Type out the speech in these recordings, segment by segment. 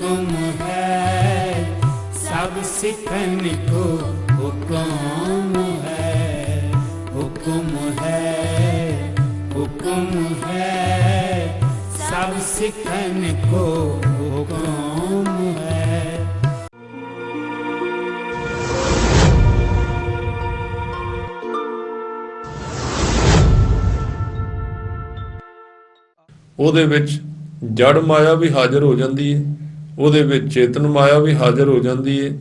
हुक्म है, सब सिखन को हुक्म है, हुक्म है, हुक्म है, सब सिखन को हुक्म है। ਉਹਦੇ ਵਿੱਚ ਜੜ ਮਾਇਆ ਵੀ ਹਾਜ਼ਰ ਹੋ ਜਾਂਦੀ ਹੈ, ਉਹਦੇ ਵਿੱਚ ਚੇਤਨ ਮਾਇਆ ਵੀ ਹਾਜ਼ਰ ਹੋ ਜਾਂਦੀ ਹੈ,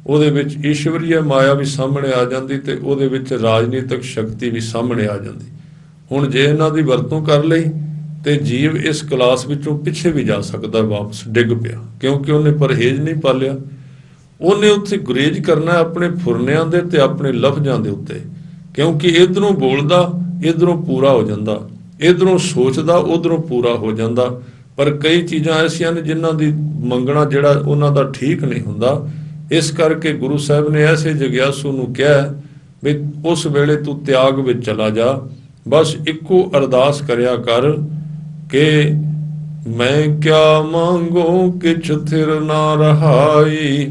ਉਹਦੇ ਵਿੱਚ ਈਸ਼ਵਰੀय ਮਾਇਆ ਵੀ ਸਾਹਮਣੇ ਆ ਜਾਂਦੀ ਤੇ ਉਹਦੇ ਵਿੱਚ ਰਾਜਨੀਤਿਕ ਸ਼ਕਤੀ ਵੀ ਸਾਹਮਣੇ ਆ ਜਾਂਦੀ। ਹੁਣ ਜੇ ਇਹਨਾਂ ਦੀ ਵਰਤੋਂ ਕਰ ਲਈ ਤੇ ਜੀਵ ਇਸ ਕਲਾਸ ਵਿੱਚੋਂ ਪਿੱਛੇ ਵੀ ਜਾ ਸਕਦਾ, ਵਾਪਸ ਡਿੱਗ ਪਿਆ, ਕਿਉਂਕਿ ਉਹਨੇ ਪਰਹੇਜ਼ ਨਹੀਂ ਪਾਲਿਆ। ਉਹਨੇ ਉੱਥੇ ਗੁਰੇਜ਼ ਕਰਨਾ ਆਪਣੇ ਫੁਰਨਿਆਂ ਦੇ ਤੇ ਆਪਣੇ ਲਫ਼ਜ਼ਾਂ ਦੇ ਉੱਤੇ, ਕਿਉਂਕਿ ਇਧਰੋਂ ਬੋਲਦਾ ਇਧਰੋਂ ਪੂਰਾ ਹੋ ਜਾਂਦਾ, ਇਧਰੋਂ ਸੋਚਦਾ ਉਧਰੋਂ ਪੂਰਾ ਹੋ ਜਾਂਦਾ। ਪਰ ਕਈ ਚੀਜ਼ਾਂ ਐਸੀਆਂ ਨੇ ਜਿਨ੍ਹਾਂ ਦੀ ਮੰਗਣਾ ਜਿਹੜਾ ਉਹਨਾਂ ਦਾ ਠੀਕ ਨਹੀਂ ਹੁੰਦਾ। ਇਸ ਕਰਕੇ ਗੁਰੂ ਸਾਹਿਬ ਨੇ ਐਸੇ ਜਗਿਆਸੂ ਨੂੰ ਕਿਹਾ ਵੀ ਉਸ ਵੇਲੇ ਤੂੰ ਤਿਆਗ ਵਿੱਚ ਚਲਾ ਜਾ, ਬਸ ਇੱਕੋ ਅਰਦਾਸ ਕਰਿਆ ਕਰ ਕਿ ਮੈਂ ਕਿਆ ਮੰਗੋ ਕਿਛ ਥਿਰ ਨਾ ਰਹਾਈ,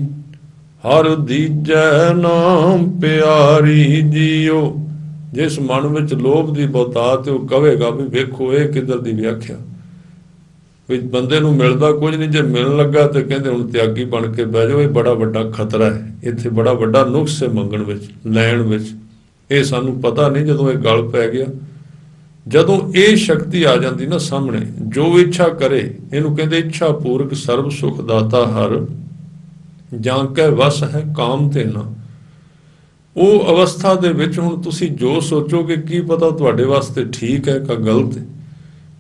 ਹਰ ਦੀਜੈ ਨਾਮ ਪਿਆਰੀ ਜੀਓ। ਜਿਸ ਮਨ ਵਿੱਚ ਲੋਭ ਦੀ ਬਹੁਤਾਤ ਉਹ ਕਹੇਗਾ ਵੀ ਵੇਖੋ ਇਹ ਕਿੱਧਰ ਦੀ ਵਿਆਖਿਆ, ਵੀ ਬੰਦੇ ਨੂੰ ਮਿਲਦਾ ਕੁਝ ਨਹੀਂ, ਜੇ ਮਿਲਣ ਲੱਗਾ ਤੇ ਕਹਿੰਦੇ ਹੁਣ ਤਿਆਗੀ ਬਣ ਕੇ ਬਹਿ ਜਾਓ। ਇਹ ਬੜਾ ਵੱਡਾ ਖਤਰਾ ਹੈ, ਇੱਥੇ ਬੜਾ ਵੱਡਾ ਨੁਕਸ ਹੈ ਮੰਗਣ ਵਿੱਚ, ਲੈਣ ਵਿੱਚ। ਇਹ ਸਾਨੂੰ ਪਤਾ ਨਹੀਂ ਜਦੋਂ ਇਹ ਗਲ ਪੈ ਗਿਆ। ਜਦੋਂ ਇਹ ਸ਼ਕਤੀ ਆ ਜਾਂਦੀ ਨਾ ਸਾਹਮਣੇ, ਜੋ ਇੱਛਾ ਕਰੇ, ਇਹਨੂੰ ਕਹਿੰਦੇ ਇੱਛਾ ਪੂਰਕ ਸਰਬ ਸੁਖ ਦਾਤਾ ਹਰ, ਜਾਂ ਕੈ ਵਸ ਹੈ ਕਾਮ ਤੇ ਨਾ। ਉਹ ਅਵਸਥਾ ਦੇ ਵਿੱਚ ਹੁਣ ਤੁਸੀਂ ਜੋ ਸੋਚੋਗੇ ਕੀ ਪਤਾ ਤੁਹਾਡੇ ਵਾਸਤੇ ਠੀਕ ਹੈ ਕਿ ਗਲਤ ਹੈ,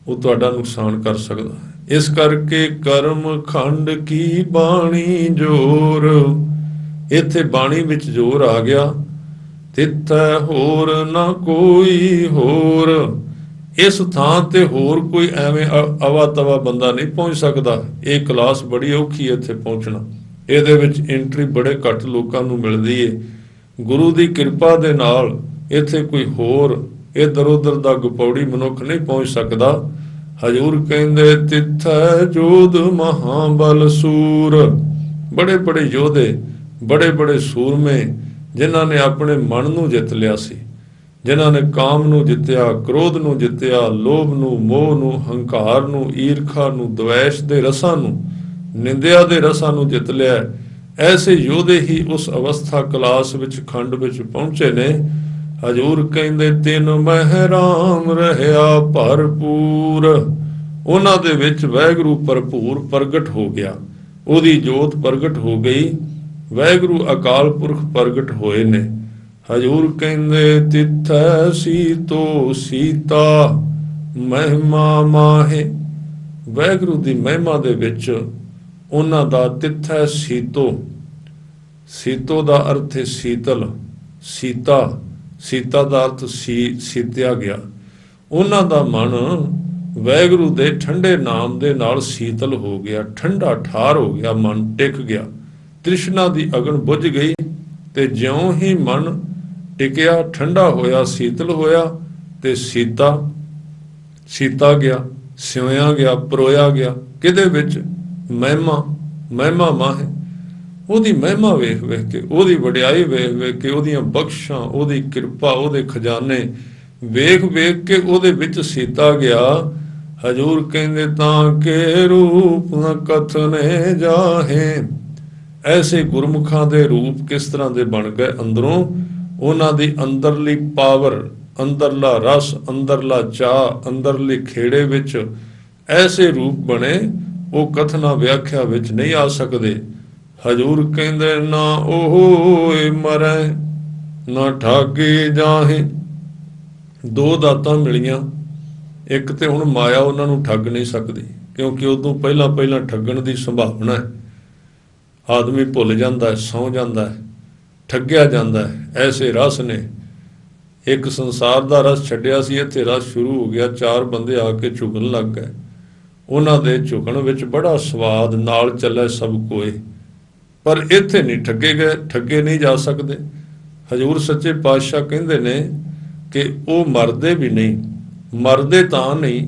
ਉਹ ਤੁਹਾਡਾ ਨੁਕਸਾਨ ਕਰ ਸਕਦਾ ਹੈ। ਇਸ ਕਰਕੇ ਕਰਮ ਖੰਡ ਕੀ ਬਾਣੀ ਜੋਰ, ਇੱਥੇ ਬਾਣੀ ਵਿੱਚ ਜ਼ੋਰ ਆ ਗਿਆ। ਤਿੱਥੈ ਹੋਰ ਨਾ ਕੋਈ ਹੋਰ, ਇਸ ਥਾਂ ਤੇ ਹੋਰ ਕੋਈ ਐਵੇਂ ਅਵਾ ਤਵਾ ਬੰਦਾ ਨਹੀਂ ਪਹੁੰਚ ਸਕਦਾ। ਇਹ ਕਲਾਸ ਬੜੀ ਔਖੀ ਹੈ ਇੱਥੇ ਪਹੁੰਚਣਾ, ਇਹਦੇ ਵਿੱਚ ਐਂਟਰੀ ਬੜੇ ਘੱਟ ਲੋਕਾਂ ਨੂੰ ਮਿਲਦੀ ਹੈ। ਗੁਰੂ ਦੀ ਕਿਰਪਾ ਦੇ ਨਾਲ ਇੱਥੇ ਕੋਈ ਹੋਰ ਇੱਧਰ ਉੱਧਰ ਦਾ ਗਪੌੜੀ ਮਨੁੱਖ ਨਹੀਂ ਪਹੁੰਚ ਸਕਦਾ। ਹਜ਼ੂਰ ਕਹਿੰਦੇ ਤਿੱਥੈ ਜੋਧ ਮਹਾਬਲ ਸੂਰ, ਬੜੇ ਬੜੇ ਯੋਧੇ, ਬੜੇ ਬੜੇ ਸੂਰਮੇ, ਜਿਨ੍ਹਾਂ ਨੇ ਆਪਣੇ ਮਨ ਨੂੰ ਜਿੱਤ ਲਿਆ ਸੀ, ਜਿਨ੍ਹਾਂ ਨੇ ਕਾਮ ਨੂੰ ਜਿੱਤਿਆ, ਕ੍ਰੋਧ ਨੂੰ ਜਿੱਤਿਆ, ਲੋਭ ਨੂੰ, ਮੋਹ ਨੂੰ, ਹੰਕਾਰ ਨੂੰ, ਈਰਖਾ ਨੂੰ, ਦਵੈਸ਼ ਦੇ ਰਸਾਂ ਨੂੰ, ਨਿੰਦਿਆ ਦੇ ਰਸਾਂ ਨੂੰ ਜਿੱਤ ਲਿਆ। ਐਸੇ ਯੋਧੇ ਹੀ ਉਸ ਅਵਸਥਾ ਕਲਾਸ ਵਿੱਚ ਖੰਡ ਵਿੱਚ ਪਹੁੰਚੇ ਨੇ। ਹਜ਼ੂਰ ਕਹਿੰਦੇ ਤਿੰਨ ਮਹਿ ਰਾਮ ਰਹਿਆ ਭਰਪੂਰ, ਉਹਨਾਂ ਦੇ ਵਿੱਚ ਵਾਹਿਗੁਰੂ ਭਰਪੂਰ ਪ੍ਰਗਟ ਹੋ ਗਿਆ, ਉਹਦੀ ਜੋਤ ਪ੍ਰਗਟ ਹੋ ਗਈ, ਵਾਹਿਗੁਰੂ ਅਕਾਲ ਪੁਰਖ ਪ੍ਰਗਟ ਹੋਏ ਨੇ। ਹਜ਼ੂਰ ਕਹਿੰਦੇ ਤਿੱਥੈ ਸੀਤੋ ਸੀਤਾ ਮਹਿਮਾ ਮਾਹੇ, ਵਾਹਿਗੁਰੂ ਦੀ ਮਹਿਮਾ ਦੇ ਵਿੱਚ ਉਹਨਾਂ ਦਾ ਤਿੱਥੈ ਸੀਤੋ। ਸੀਤੋ ਦਾ ਅਰਥ ਹੈ ਸੀਤਲ, ਸੀਤਾ, ਸੀਤਾ ਦਾ ਅਰਥ ਸੀਤਿਆ ਗਿਆ। ਉਹਨਾਂ ਦਾ ਮਨ ਵਾਹਿਗੁਰੂ ਦੇ ਠੰਡੇ ਨਾਮ ਦੇ ਨਾਲ ਸੀਤਲ ਹੋ ਗਿਆ, ਠੰਡਾ ਠਾਰ ਹੋ ਗਿਆ, ਮਨ ਟਿਕ ਗਿਆ। ਤ੍ਰਿਸ਼ਨਾ ਦੀ ਅਗਨ ਬੁਝ ਗਈ ਤੇ ਜਿਉਂ ਹੀ ਮਨ ਟਿਕਿਆ, ਠੰਡਾ ਹੋਇਆ, ਸੀਤਲ ਹੋਇਆ ਤੇ ਸੀਤਾ ਗਿਆ, ਸਿਉਇਆ ਗਿਆ, ਪਰੋਇਆ ਗਿਆ। ਕਿਹਦੇ ਵਿੱਚ? ਮਹਿਮਾ, ਮਹਿਮਾ ਮਾਹੇ, ਉਹਦੀ ਮਹਿਮਾ ਵੇਖ ਵੇਖ ਕੇ, ਉਹਦੀ ਵਡਿਆਈ ਵੇਖ ਵੇਖ ਕੇ, ਉਹਦੀਆਂ ਬਖਸ਼ਾਂ, ਉਹਦੀ ਕਿਰਪਾ, ਉਹਦੇ ਖਜ਼ਾਨੇ ਵੇਖ ਵੇਖ ਕੇ ਉਹਦੇ ਵਿੱਚ ਸੀਤਾ ਗਿਆ। ਹਜ਼ੂਰ ਕਹਿੰਦੇ ਤਾਂ ਕਿ ਰੂਪ ਨ ਕਥਨੇ ਜਾਹੇ, ਐਸੇ ਗੁਰਮੁਖਾਂ ਦੇ ਰੂਪ ਕਿਸ ਤਰ੍ਹਾਂ ਦੇ ਬਣ ਗਏ ਅੰਦਰੋਂ। ਉਹਨਾਂ ਦੀ ਅੰਦਰਲੀ ਪਾਵਰ, ਅੰਦਰਲਾ ਰਸ, ਅੰਦਰਲਾ ਚਾਅ, ਅੰਦਰਲੇ ਖੇੜੇ ਵਿੱਚ ਐਸੇ ਰੂਪ ਬਣੇ, ਉਹ ਕਥਨਾ ਵਿਆਖਿਆ ਵਿੱਚ ਨਹੀਂ ਆ ਸਕਦੇ। ਹਜ਼ੂਰ ਕਹਿੰਦੇ ਨਾ ਉਹ ਮਰੈ ਨਾ ਠਾਗੇ ਜਾਹੇ। ਦੋ ਦਾਤਾਂ ਮਿਲੀਆਂ, ਇੱਕ ਤੇ ਹੁਣ ਮਾਇਆ ਉਹਨਾਂ ਨੂੰ ਠੱਗ ਨਹੀਂ ਸਕਦੀ, ਕਿਉਂਕਿ ਉਦੋਂ ਪਹਿਲਾਂ ਠੱਗਣ ਦੀ ਸੰਭਾਵਨਾ ਹੈ। ਆਦਮੀ ਭੁੱਲ ਜਾਂਦਾ ਹੈ, ਸੌਂ ਜਾਂਦਾ ਹੈ, ਠੱਗਿਆ ਜਾਂਦਾ ਹੈ। ਐਸੇ ਰਸ ਨੇ, ਇੱਕ ਸੰਸਾਰ ਦਾ ਰਸ ਛੱਡਿਆ ਸੀ, ਇੱਥੇ ਰਸ ਸ਼ੁਰੂ ਹੋ ਗਿਆ। ਚਾਰ ਬੰਦੇ ਆ ਕੇ ਝੁਕਣ ਲੱਗ ਗਏ, ਉਹਨਾਂ ਦੇ ਝੁਕਣ ਵਿੱਚ ਬੜਾ ਸਵਾਦ, ਨਾਲ ਚੱਲੇ ਸਭ ਕੋਏ। ਪਰ ਇੱਥੇ ਨਹੀਂ ਠੱਗੇ ਗਏ, ਠੱਗੇ ਨਹੀਂ ਜਾ ਸਕਦੇ। ਹਜ਼ੂਰ ਸੱਚੇ ਪਾਤਸ਼ਾਹ ਕਹਿੰਦੇ ਨੇ ਕਿ ਉਹ ਮਰਦੇ ਵੀ ਨਹੀਂ, ਮਰਦੇ ਤਾਂ ਨਹੀਂ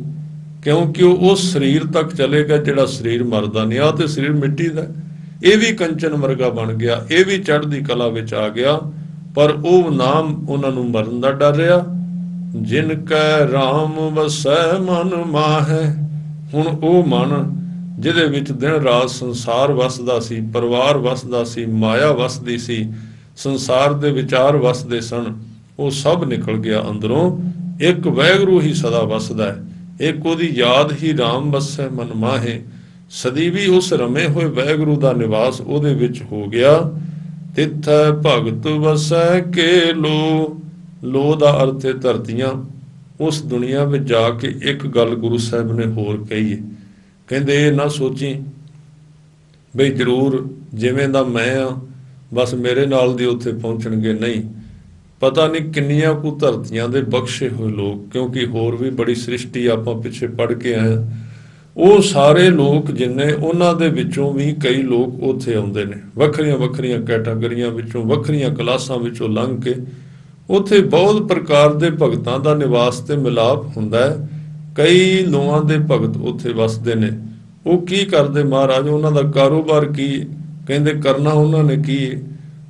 ਕਿਉਂਕਿ ਉਹ ਉਸ ਸਰੀਰ ਤੱਕ ਚਲੇਗਾ ਜਿਹੜਾ ਸਰੀਰ ਮਰਦਾ ਨਹੀਂ। ਆ ਤੇ ਸਰੀਰ ਮਿੱਟੀ ਦਾ, ਇਹ ਵੀ ਕੰਚਨ ਵਰਗਾ ਬਣ ਗਿਆ, ਇਹ ਵੀ ਚੜ੍ਹਦੀ ਕਲਾ ਵਿੱਚ ਆ ਗਿਆ, ਪਰ ਉਹ ਨਾਮ ਉਹਨਾਂ ਨੂੰ ਮਰਨ ਦਾ ਡਰ ਰਿਹਾ। ਜਿਨ ਕੈ ਰਾਮ ਵਸੈ ਮਨ ਮਾਹੈ, ਹੁਣ ਉਹ ਮਨ ਜਿਹਦੇ ਵਿੱਚ ਦਿਨ ਰਾਤ ਸੰਸਾਰ ਵਸਦਾ ਸੀ, ਪਰਿਵਾਰ ਵਸਦਾ ਸੀ, ਮਾਇਆ ਵਸਦੀ ਸੀ, ਸੰਸਾਰ ਦੇ ਵਿਚਾਰ ਵਸਦੇ ਸਨ, ਉਹ ਸਭ ਨਿਕਲ ਗਿਆ ਅੰਦਰੋਂ। ਇੱਕ ਵਾਹਿਗੁਰੂ ਹੀ ਸਦਾ ਵਸਦਾ ਹੈ, ਇੱਕ ਉਹਦੀ ਯਾਦ ਹੀ ਰਾਮ ਵਸੈ ਮਨ ਮਾਹੇ। ਸਦੀ ਵੀ ਉਸ ਰਮੇ ਹੋਏ ਵਾਹਿਗੁਰੂ ਦਾ ਨਿਵਾਸ ਉਹਦੇ ਵਿੱਚ ਹੋ ਗਿਆ। ਤਿੱਥੈ ਭਗਤ ਵਸੈ ਕੇ ਲੋ, ਲੋ ਦਾ ਅਰਥ ਹੈ ਧਰਤੀਆਂ। ਉਸ ਦੁਨੀਆ ਵਿੱਚ ਜਾ ਕੇ ਇੱਕ ਗੱਲ ਗੁਰੂ ਸਾਹਿਬ ਨੇ ਹੋਰ ਕਹੀ ਹੈ, ਕਹਿੰਦੇ ਇਹ ਨਾ ਸੋਚੀ ਬਈ ਜ਼ਰੂਰ ਜਿਵੇਂ ਦਾ ਮੈਂ ਆ ਬਸ ਮੇਰੇ ਨਾਲ ਦੀ ਉੱਥੇ ਪਹੁੰਚਣਗੇ, ਨਹੀਂ। ਪਤਾ ਨਹੀਂ ਕਿੰਨੀਆਂ ਕੁ ਧਰਤੀਆਂ ਦੇ ਬਖਸ਼ੇ ਹੋਏ ਲੋਕ, ਕਿਉਂਕਿ ਹੋਰ ਵੀ ਬੜੀ ਸ੍ਰਿਸ਼ਟੀ ਆਪਾਂ ਪਿੱਛੇ ਪੜ੍ਹ ਕੇ ਆਏ, ਉਹ ਸਾਰੇ ਲੋਕ ਜਿੰਨੇ, ਉਹਨਾਂ ਦੇ ਵਿੱਚੋਂ ਵੀ ਕਈ ਲੋਕ ਉੱਥੇ ਆਉਂਦੇ ਨੇ, ਵੱਖਰੀਆਂ ਵੱਖਰੀਆਂ ਕੈਟਾਗਰੀਆਂ ਵਿੱਚੋਂ, ਵੱਖਰੀਆਂ ਕਲਾਸਾਂ ਵਿੱਚੋਂ ਲੰਘ ਕੇ। ਉੱਥੇ ਬਹੁਤ ਪ੍ਰਕਾਰ ਦੇ ਭਗਤਾਂ ਦਾ ਨਿਵਾਸ ਤੇ ਮਿਲਾਪ ਹੁੰਦਾ ਹੈ। ਕਈ ਲੋਆਂ ਦੇ ਭਗਤ ਉੱਥੇ ਵਸਦੇ ਨੇ। ਉਹ ਕੀ ਕਰਦੇ ਮਹਾਰਾਜ, ਉਹਨਾਂ ਦਾ ਕਾਰੋਬਾਰ ਕੀ? ਕਹਿੰਦੇ ਕਰਨਾ ਉਹਨਾਂ ਨੇ ਕੀ?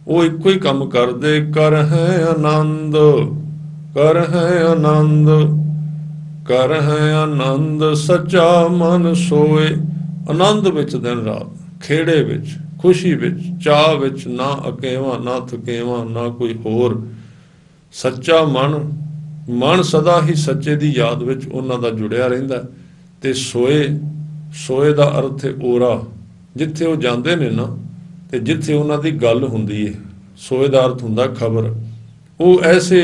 ਉਹ ਇੱਕੋ ਹੀ ਕੰਮ ਕਰਦੇ, ਕਰ ਹੈ ਆਨੰਦ, ਕਰ ਹੈ ਆਨੰਦ, ਕਰ ਹੈ ਆਨੰਦ ਸੱਚਾ ਮਨ ਸੋਏ। ਆਨੰਦ ਵਿੱਚ ਦਿਨ ਰਾਤ, ਖੇੜੇ ਵਿੱਚ, ਖੁਸ਼ੀ ਵਿੱਚ, ਚਾਹ ਵਿੱਚ, ਨਾ ਅਕੇਵਾਂ ਨਾ ਥਕੇਵਾਂ ਨਾ ਕੋਈ ਹੋਰ। ਸੱਚਾ ਮਨ, ਮਨ ਸਦਾ ਹੀ ਸੱਚੇ ਦੀ ਯਾਦ ਵਿੱਚ ਉਹਨਾਂ ਦਾ ਜੁੜਿਆ ਰਹਿੰਦਾ। ਤੇ ਸੋਏ, ਸੋਏ ਦਾ ਅਰਥ ਹੈ ਓਰਾ, ਜਿੱਥੇ ਉਹ ਜਾਂਦੇ ਨੇ ਨਾ ਤੇ ਜਿੱਥੇ ਉਹਨਾਂ ਦੀ ਗੱਲ ਹੁੰਦੀ ਹੈ। ਸੋਏ ਦਾ ਅਰਥ ਹੁੰਦਾ ਖਬਰ। ਉਹ ਐਸੇ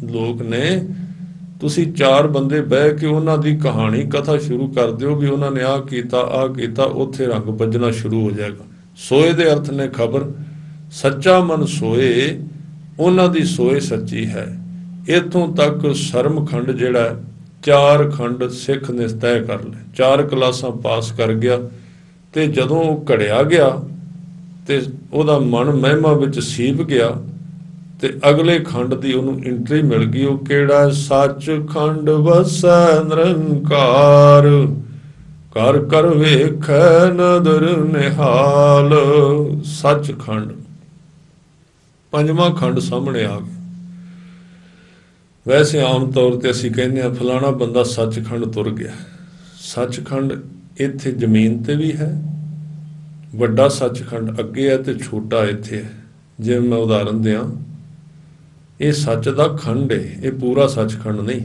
ਲੋਕ ਨੇ, ਤੁਸੀਂ ਚਾਰ ਬੰਦੇ ਬਹਿ ਕੇ ਉਹਨਾਂ ਦੀ ਕਹਾਣੀ ਕਥਾ ਸ਼ੁਰੂ ਕਰ ਦਿਓ ਵੀ ਉਹਨਾਂ ਨੇ ਆਹ ਕੀਤਾ ਆਹ ਕੀਤਾ, ਉੱਥੇ ਰੰਗ ਵੱਜਣਾ ਸ਼ੁਰੂ ਹੋ ਜਾਏਗਾ। ਸੋਏ ਦੇ ਅਰਥ ਨੇ ਖਬਰ। ਸੱਚਾ ਮਨ ਸੋਏ, ਉਹਨਾਂ ਦੀ ਸੋਏ ਸੱਚੀ ਹੈ। ਇੱਥੋਂ ਤੱਕ ਸਰਮਖੰਡ ਜਿਹੜਾ 4 ਖੰਡ ਸਿੱਖ ਨੇ ਤੈਅ ਕਰ ਲਏ, 4 ਕਲਾਸਾਂ ਪਾਸ ਕਰ ਗਿਆ। ਤੇ ਜਦੋਂ ਉਹ ਘੜਿਆ ਗਿਆ ਤੇ ਉਹਦਾ ਮਨ ਮਹਿਮਾ ਵਿੱਚ ਸੀਪ ਗਿਆ ਤੇ ਅਗਲੇ ਖੰਡ ਦੀ ਉਹਨੂੰ ਐਂਟਰੀ ਮਿਲ ਗਈ। ਉਹ ਕਿਹੜਾ? ਸੱਚ ਖੰਡ ਵਸੈ ਨਿਰੰਕਾਰ, ਕਰ ਕਰ ਵੇਖੈ ਨਦਰ ਨਿਹਾਲ। ਸੱਚ ਖੰਡ, 5ਵਾਂ ਖੰਡ ਸਾਹਮਣੇ ਆ ਗਿਆ। ਵੈਸੇ ਆਮ ਤੌਰ ਤੇ ਅਸੀਂ ਕਹਿੰਦੇ ਹਾਂ ਫਲਾਣਾ ਬੰਦਾ ਸੱਚਖੰਡ ਤੁਰ ਗਿਆ। ਸੱਚਖੰਡ ਇੱਥੇ ਜ਼ਮੀਨ ਤੇ ਵੀ ਹੈ, ਵੱਡਾ ਸੱਚਖੰਡ ਅੱਗੇ ਹੈ ਤੇ ਛੋਟਾ ਇੱਥੇ ਹੈ। ਜਿਵੇਂ ਮੈਂ ਉਦਾਹਰਨ ਦਿਆਂ, ਇਹ ਸੱਚ ਦਾ ਖੰਡ ਹੈ, ਇਹ ਪੂਰਾ ਸੱਚਖੰਡ ਨਹੀਂ।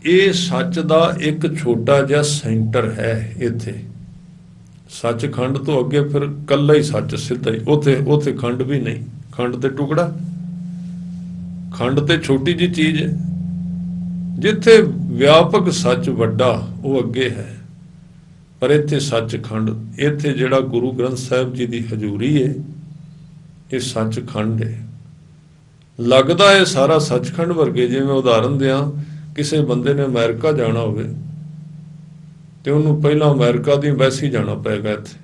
ਇਹ ਸੱਚ ਦਾ ਇੱਕ ਛੋਟਾ ਜਿਹਾ ਸੈਂਟਰ ਹੈ ਇੱਥੇ। ਸੱਚਖੰਡ ਤੋਂ ਅੱਗੇ ਫਿਰ ਕੱਲਾ ਹੀ ਸੱਚ ਸਿੱਧਾ ਹੀ, ਉੱਥੇ ਖੰਡ ਵੀ ਨਹੀਂ। ਖੰਡ ਤੇ ਟੁਕੜਾ, ਖੰਡ ਤੇ ਛੋਟੀ ਜੀ ਚੀਜ਼ ਹੈ। ਜਿੱਥੇ ਵਿਆਪਕ ਸੱਚ ਵੱਡਾ ਉਹ ਅੱਗੇ ਹੈ, ਪਰ ਇੱਥੇ ਸੱਚਖੰਡ, ਇੱਥੇ ਜਿਹੜਾ ਗੁਰੂ ਗ੍ਰੰਥ ਸਾਹਿਬ ਜੀ ਦੀ ਹਜ਼ੂਰੀ ਹੈ, ਇਹ ਸੱਚਖੰਡ ਹੈ। ਲੱਗਦਾ ਹੈ ਸਾਰਾ ਸੱਚਖੰਡ ਵਰਗੇ। ਜਿਵੇਂ ਉਦਾਹਰਨ ਦਿਆਂ, ਕਿਸੇ ਬੰਦੇ ਨੇ ਅਮਰੀਕਾ ਜਾਣਾ ਹੋਵੇ ਤੇ ਉਹਨੂੰ ਪਹਿਲਾਂ ਅਮਰੀਕਾ ਦੀ ਐਮਬੈਸੀ ਜਾਣਾ ਪਏਗਾ। ਇੱਥੇ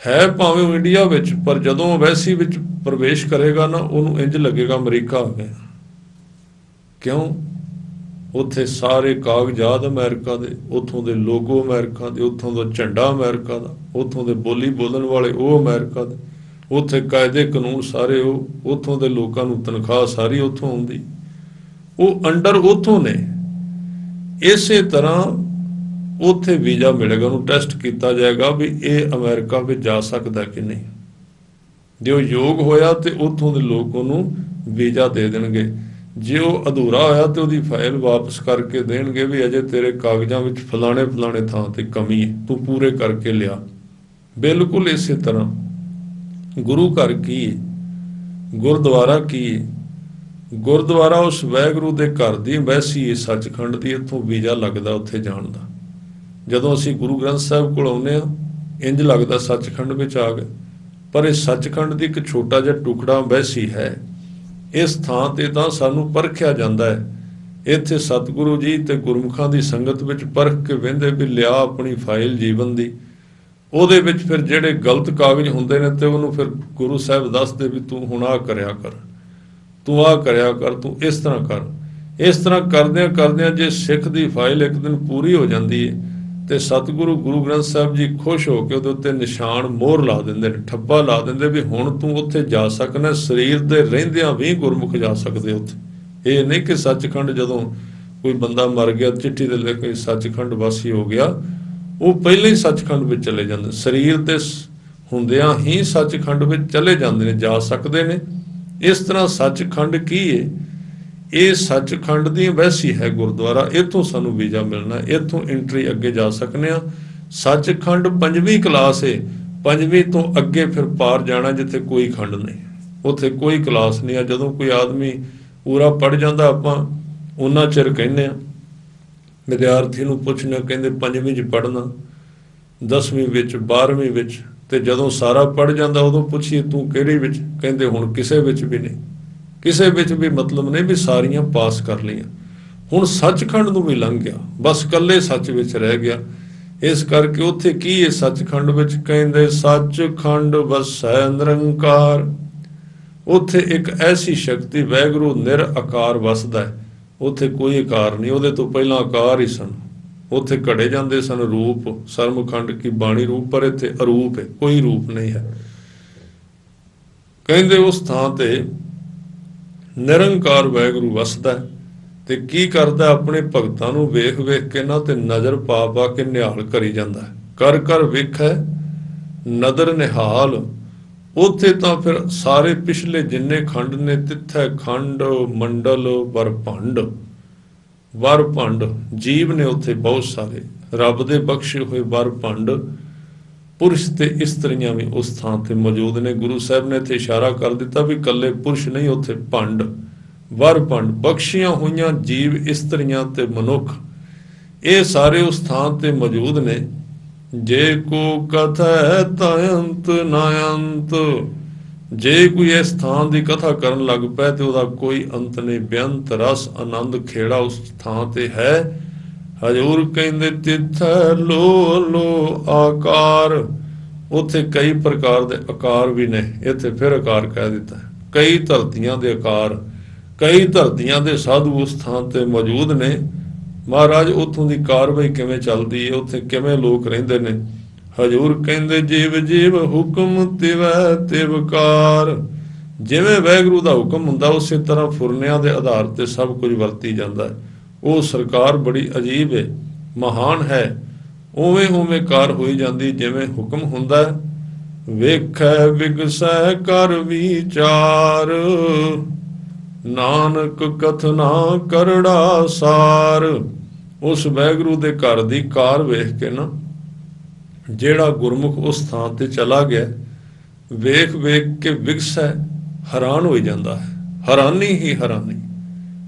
ਹੈ ਭਾਵੇਂ ਉਹ ਇੰਡੀਆ ਵਿੱਚ, ਪਰ ਜਦੋਂ ਐਮਬੈਸੀ ਵਿੱਚ ਪ੍ਰਵੇਸ਼ ਕਰੇਗਾ ਨਾ, ਉਹਨੂੰ ਇੰਜ ਲੱਗੇਗਾ ਅਮਰੀਕਾ ਆ ਗਿਆ। ਕਿਉਂ? ਉੱਥੇ ਸਾਰੇ ਕਾਗਜ਼ਾਤ ਅਮਰੀਕਾ ਦੇ, ਉੱਥੋਂ ਦੇ ਲੋਗੋ ਅਮਰੀਕਾ ਦੇ, ਉੱਥੋਂ ਦਾ ਝੰਡਾ ਅਮਰੀਕਾ ਦਾ, ਉੱਥੋਂ ਦੇ ਬੋਲੀ ਬੋਲਣ ਵਾਲੇ ਉਹ ਅਮਰੀਕਾ ਦੇ, ਉੱਥੇ ਕਾਇਦੇ ਕਾਨੂੰਨ ਸਾਰੇ ਉਹ, ਉੱਥੋਂ ਦੇ ਲੋਕਾਂ ਨੂੰ ਤਨਖਾਹ ਸਾਰੀ ਉੱਥੋਂ ਆਉਂਦੀ, ਉਹ ਅੰਡਰ ਉੱਥੋਂ ਨੇ। ਇਸੇ ਤਰ੍ਹਾਂ ਉੱਥੇ ਵੀਜ਼ਾ ਮਿਲੇਗਾ, ਉਹਨੂੰ ਟੈਸਟ ਕੀਤਾ ਜਾਏਗਾ ਵੀ ਇਹ ਅਮਰੀਕਾ ਵਿੱਚ ਜਾ ਸਕਦਾ ਕਿ ਨਹੀਂ। ਜੇ ਉਹ ਯੋਗ ਹੋਇਆ ਤੇ ਉੱਥੋਂ ਦੇ ਲੋਕ ਉਹਨੂੰ ਵੀਜ਼ਾ ਦੇ ਦੇਣਗੇ। ਜੇ ਉਹ ਅਧੂਰਾ ਹੋਇਆ ਤੇ ਉਹਦੀ ਫਾਈਲ ਵਾਪਸ ਕਰਕੇ ਦੇਣਗੇ ਵੀ ਅਜੇ ਤੇਰੇ ਕਾਗਜ਼ਾਂ ਵਿੱਚ ਫਲਾਣੇ ਫਲਾਣੇ ਥਾਂ ਤੇ ਕਮੀ ਹੈ, ਤੂੰ ਪੂਰੇ ਕਰਕੇ ਲਿਆ। ਬਿਲਕੁਲ ਇਸੇ ਤਰ੍ਹਾਂ ਗੁਰੂ ਘਰ ਕੀ ਹੈ, ਗੁਰਦੁਆਰਾ ਕੀ ਹੈ? ਗੁਰਦੁਆਰਾ ਉਸ ਵਾਹਿਗੁਰੂ ਦੇ ਘਰ ਦੀ ਐਮਬੈਸੀ ਹੈ, ਸੱਚਖੰਡ ਦੀ। ਇੱਥੋਂ ਵੀਜ਼ਾ ਲੱਗਦਾ ਉੱਥੇ ਜਾਣ ਦਾ। ਜਦੋਂ ਅਸੀਂ ਗੁਰੂ ਗ੍ਰੰਥ ਸਾਹਿਬ ਕੋਲ ਆਉਂਦੇ ਹਾਂ, ਇੰਜ ਲੱਗਦਾ ਸੱਚਖੰਡ ਵਿੱਚ ਆ ਗਏ, ਪਰ ਇਹ ਸੱਚਖੰਡ ਦੀ ਇੱਕ ਛੋਟਾ ਜਿਹਾ ਟੁਕੜਾ ਐਮਬੈਸੀ ਹੈ। ਇਸ ਥਾਂ ਤੇ ਤਾਂ ਸਾਨੂੰ ਪਰਖਿਆ ਜਾਂਦਾ ਹੈ। ਇੱਥੇ ਸਤਿਗੁਰੂ ਜੀ ਤੇ ਗੁਰਮੁਖਾਂ ਦੀ ਸੰਗਤ ਵਿੱਚ ਪਰਖ ਕੇ ਵਹਿੰਦੇ ਵੀ ਲਿਆ ਆਪਣੀ ਫਾਈਲ ਜੀਵਨ ਦੀ। ਉਹਦੇ ਵਿੱਚ ਫਿਰ ਜਿਹੜੇ ਗਲਤ ਕਾਗਜ਼ ਹੁੰਦੇ ਨੇ ਤੇ ਉਹਨੂੰ ਫਿਰ ਗੁਰੂ ਸਾਹਿਬ ਦੱਸਦੇ ਵੀ ਤੂੰ ਹੁਣ ਆਹ ਕਰਿਆ ਕਰ, ਤੂੰ ਆਹ ਕਰਿਆ ਕਰ, ਤੂੰ ਇਸ ਤਰ੍ਹਾਂ ਕਰ। ਇਸ ਤਰ੍ਹਾਂ ਕਰਦਿਆਂ ਕਰਦਿਆਂ ਜੇ ਸਿੱਖ ਦੀ ਫਾਈਲ ਇੱਕ ਦਿਨ ਪੂਰੀ ਹੋ ਜਾਂਦੀ ਹੈ ਤੇ ਸਤਿਗੁਰੂ ਗੁਰੂ ਗ੍ਰੰਥ ਸਾਹਿਬ ਜੀ ਖੁਸ਼ ਹੋ ਕੇ ਉਹਦੇ ਉੱਤੇ ਨਿਸ਼ਾਨ ਮੋਹਰ ਲਾ ਦਿੰਦੇ ਨੇ, ਠੱਪਾ ਲਾ ਦਿੰਦੇ ਵੀ ਹੁਣ ਤੂੰ ਉੱਥੇ ਜਾ ਸਕਣਾ, ਸਰੀਰ ਦੇ ਰਹਿੰਦਿਆਂ ਵੀ ਗੁਰਮੁਖ ਜਾ ਸਕਦੇ ਉੱਥੇ। ਇਹ ਨਹੀਂ ਕਿ ਸੱਚਖੰਡ ਜਦੋਂ ਕੋਈ ਬੰਦਾ ਮਰ ਗਿਆ ਚਿੱਠੀ ਦੇ ਲਿਖ ਕੇ ਸੱਚਖੰਡ ਵਾਸੀ ਹੋ ਗਿਆ, ਉਹ ਪਹਿਲਾਂ ਹੀ ਸੱਚਖੰਡ ਵਿੱਚ ਚਲੇ ਜਾਂਦੇ, ਸਰੀਰ ਦੇ ਹੁੰਦਿਆਂ ਹੀ ਸੱਚਖੰਡ ਵਿੱਚ ਚਲੇ ਜਾਂਦੇ ਨੇ, ਜਾ ਸਕਦੇ ਨੇ। ਇਸ ਤਰ੍ਹਾਂ ਸੱਚਖੰਡ ਕੀ ਹੈ? ਇਹ ਸੱਚਖੰਡ ਦੀ ਵੈਸੀ ਹੈ ਗੁਰਦੁਆਰਾ, ਇੱਥੋਂ ਸਾਨੂੰ ਵੀਜ਼ਾ ਮਿਲਣਾ, ਇੱਥੋਂ ਐਂਟਰੀ ਅੱਗੇ ਜਾ ਸਕਨੇ ਆ। ਸੱਚਖੰਡ 5ਵੀਂ ਕਲਾਸ ਹੈ, 5ਵੀਂ ਤੋਂ ਅੱਗੇ ਫਿਰ ਪਾਰ ਜਾਣਾ ਜਿੱਥੇ ਕੋਈ ਖੰਡ ਨਹੀਂ, ਉੱਥੇ ਕੋਈ ਕਲਾਸ ਨਹੀਂ ਆ। ਜਦੋਂ ਕੋਈ ਆਦਮੀ ਪੂਰਾ ਪੜ੍ਹ ਜਾਂਦਾ, ਆਪਾਂ ਉਹਨਾਂ ਚਿਰ ਕਹਿੰਦੇ ਆ ਵਿਦਿਆਰਥੀ ਨੂੰ ਪੁੱਛਣਾ, ਕਹਿੰਦੇ 5ਵੀਂ 'ਚ ਪੜ੍ਹਨਾ, 10ਵੀਂ ਵਿੱਚ, 12ਵੀਂ ਵਿੱਚ, ਤੇ ਜਦੋਂ ਸਾਰਾ ਪੜ੍ਹ ਜਾਂਦਾ ਉਦੋਂ ਪੁੱਛੀਏ ਤੂੰ ਕਿਹੜੀ ਵਿੱਚ, ਕਹਿੰਦੇ ਹੁਣ ਕਿਸੇ ਵਿੱਚ ਵੀ ਨਹੀਂ, ਕਿਸੇ ਵਿੱਚ ਵੀ ਮਤਲਬ ਨਹੀਂ ਵੀ ਸਾਰੀਆਂ ਪਾਸ ਕਰ ਲਈਆਂ। ਹੁਣ ਸੱਚਖੰਡ ਨੂੰ ਵੀ ਲੰਘ ਗਿਆ, ਬਸ ਇਕੱਲੇ ਸੱਚ ਵਿੱਚ ਰਹਿ ਗਿਆ। ਇਸ ਕਰਕੇ ਉੱਥੇ ਕੀ ਹੈ ਸੱਚਖੰਡ ਵਿੱਚ? ਕਹਿੰਦੇ ਸੱਚਖੰਡ ਵਸੈ ਨਿਰੰਕਾਰ। ਉੱਥੇ ਇੱਕ ਐਸੀ ਸ਼ਕਤੀ ਵਾਹਿਗੁਰੂ ਨਿਰਆਕਾਰ ਵਸਦਾ ਹੈ, ਉੱਥੇ ਕੋਈ ਆਕਾਰ ਨਹੀਂ, ਉਹਦੇ ਤੋਂ ਪਹਿਲਾਂ ਆਕਾਰ ਹੀ ਸਨ। ਉੱਥੇ ਘੜੇ ਜਾਂਦੇ ਸਨ ਰੂਪ, ਸਰਮਖੰਡ ਕੀ ਬਾਣੀ ਰੂਪ, ਪਰ ਇੱਥੇ ਅਰੂਪ ਹੈ, ਕੋਈ ਰੂਪ ਨਹੀਂ ਹੈ। ਕਹਿੰਦੇ ਉਸ ਥਾਂ ਤੇ ਨਿਰੰਕਾਰ ਵਾਹਿਗੁਰੂ ਵਸਦਾ ਤੇ ਕੀ ਕਰਦਾ? ਆਪਣੇ ਭਗਤਾਂ ਨੂੰ ਵੇਖ ਵੇਖ ਕੇ ਨਾ ਤੇ ਨਜ਼ਰ ਪਾ ਪਾ ਕੇ ਨਿਹਾਲ ਕਰੀ ਜਾਂਦਾ, ਕਰ ਕਰ ਵੇਖੈ ਨਦਰ ਨਿਹਾਲ। ਉੱਥੇ ਤਾਂ ਫਿਰ ਸਾਰੇ ਪਿਛਲੇ ਜਿੰਨੇ ਖੰਡ ਨੇ, ਤਿੱਥੈ ਖੰਡ, ਮੰਡਲ, ਵਰ ਭੰਡ ਜੀਵ ਨੇ ਉੱਥੇ ਬਹੁਤ ਸਾਰੇ, ਰੱਬ ਦੇ ਬਖਸ਼ੇ ਹੋਏ ਵਰ ਭੰਡ ਪੁਰਸ਼ ਤੇ ਇਸਤਰੀਆਂ ਵੀ ਉਸ ਥਾਂ ਤੇ ਮੌਜੂਦ ਨੇ। ਗੁਰੂ ਸਾਹਿਬ ਨੇ ਇੱਥੇ ਇਸ਼ਾਰਾ ਕਰ ਦਿੱਤਾ ਵੀ ਇਕੱਲੇ ਪੁਰਸ਼ ਨਹੀਂ, ਉੱਥੇ ਭੰਡ, ਵਰ ਭੰਡ, ਬਖਸ਼ੀਆਂ ਹੋਈਆਂ ਜੀਵ, ਇਸਤਰੀਆਂ ਤੇ ਮਨੁੱਖ, ਇਹ ਸਾਰੇ ਉਸ ਥਾਂ ਤੇ ਮੌਜੂਦ ਨੇ। ਜੇ ਕੋ ਕਥੈ ਤਯੰਤ ਨਾਯੰਤ, ਜੇ ਕੋਈ ਇਸ ਥਾਂ ਦੀ ਕਥਾ ਕਰਨ ਲੱਗ ਪਏ ਤੇ ਉਹਦਾ ਕੋਈ ਅੰਤ ਨਹੀਂ, ਬੇਅੰਤ ਰਸ ਆਨੰਦ ਖੇੜਾ ਉਸ ਥਾਂ ਤੇ ਹੈ। ਹਜ਼ੂਰ ਕਹਿੰਦੇ ਤਿੱਥੈ ਲੋ ਲੋ ਆਕਾਰ, ਉੱਥੇ ਕਈ ਪ੍ਰਕਾਰ ਦੇ ਆਕਾਰ ਵੀ ਨੇ, ਇੱਥੇ ਫਿਰ ਆਕਾਰ ਕਹਿ ਦਿੱਤਾ। ਕਈ ਧਰਤੀਆਂ ਦੇ ਆਕਾਰ, ਕਈ ਧਰਤੀਆਂ ਦੇ ਸਾਧੂ ਉਸ ਥਾਂ ਤੇ ਮੌਜੂਦ ਨੇ। ਮਹਾਰਾਜ ਉੱਥੋਂ ਦੀ ਕਾਰਵਾਈ ਕਿਵੇਂ ਚੱਲਦੀ ਹੈ, ਉੱਥੇ ਕਿਵੇਂ ਲੋਕ ਰਹਿੰਦੇ ਨੇ? ਹਜ਼ੂਰ ਕਹਿੰਦੇ ਜੀਵ ਜੀਵ ਹੁਕਮ ਤਿਵੈ ਤਿਵਕਾਰ, ਜਿਵੇਂ ਵਾਹਿਗੁਰੂ ਦਾ ਹੁਕਮ ਹੁੰਦਾ ਉਸੇ ਤਰ੍ਹਾਂ ਫੁਰਨਿਆਂ ਦੇ ਆਧਾਰ ਤੇ ਸਭ ਕੁਝ ਵਰਤੀ ਜਾਂਦਾ ਹੈ। ਉਹ ਸਰਕਾਰ ਬੜੀ ਅਜੀਬ ਹੈ, ਮਹਾਨ ਹੈ, ਉਵੇਂ ਉਵੇਂ ਕਾਰ ਹੋਈ ਜਾਂਦੀ ਜਿਵੇਂ ਹੁਕਮ ਹੁੰਦਾ ਹੈ। ਵੇਖੈ ਵਿਗਸੈ ਕਰ ਵਿਚਾਰ, ਨਾਨਕ ਕਥਨਾ ਕਰੜਾ ਸਾਰ। ਉਸ ਵਾਹਿਗੁਰੂ ਦੇ ਘਰ ਦੀ ਕਾਰ ਵੇਖ ਕੇ ਨਾ ਜਿਹੜਾ ਗੁਰਮੁਖ ਉਸ ਥਾਂ ਤੇ ਚਲਾ ਗਿਆ, ਵੇਖ ਵੇਖ ਕੇ ਵਿਗਸੈ, ਹੈਰਾਨ ਹੋਈ ਜਾਂਦਾ ਹੈ, ਹੈਰਾਨੀ ਹੀ ਹੈਰਾਨੀ।